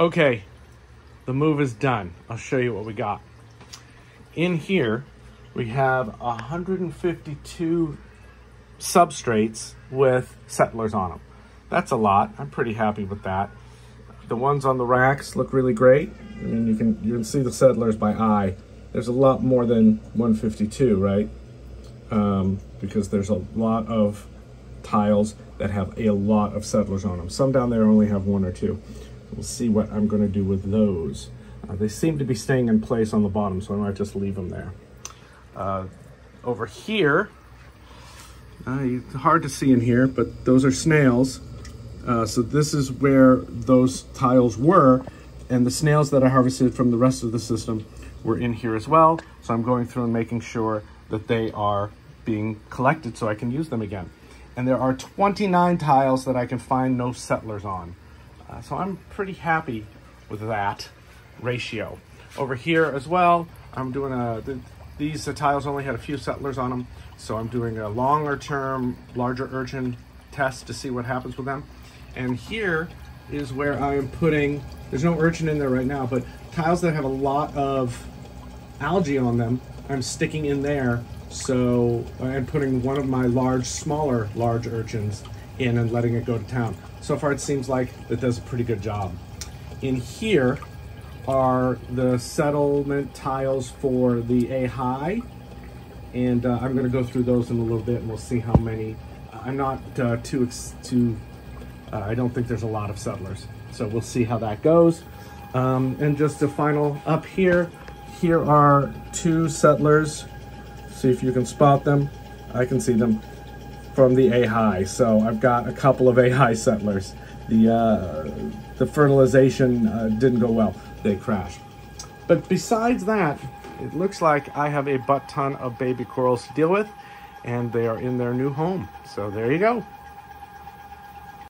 Okay, the move is done. I'll show you what we got. In here, we have 152 substrates with settlers on them. That's a lot. I'm pretty happy with that. The ones on the racks look really great. I mean, you can see the settlers by eye. There's a lot more than 152, right? Because there's a lot of tiles that have a lot of settlers on them. Some down there only have one or two. We'll see what I'm going to do with those. They seem to be staying in place on the bottom, so I might just leave them there. Over here, it's hard to see in here, but those are snails. So this is where those tiles were, and the snails that I harvested from the rest of the system were in here as well. So I'm going through and making sure that they are being collected so I can use them again. And there are 29 tiles that I can find no settlers on. So I'm pretty happy with that ratio. Over here as well, I'm doing these tiles only had a few settlers on them, so I'm doing a longer term, larger urchin test to see what happens with them. And here is where I am putting, there's no urchin in there right now, but tiles that have a lot of algae on them, I'm sticking in there. So I'm putting one of my large urchins in and letting it go to town. So far it seems like it does a pretty good job. In here are the settlement tiles for the A-high, and I'm going to go through those in a little bit and we'll see how many. I'm not I don't think there's a lot of settlers, so we'll see how that goes. And just a final up here are two settlers. See if you can spot them. I can see them from the A-high. So I've got a couple of A-high settlers. The fertilization didn't go well. They crashed. But besides that, it looks like I have a butt ton of baby corals to deal with, and they are in their new home. So there you go.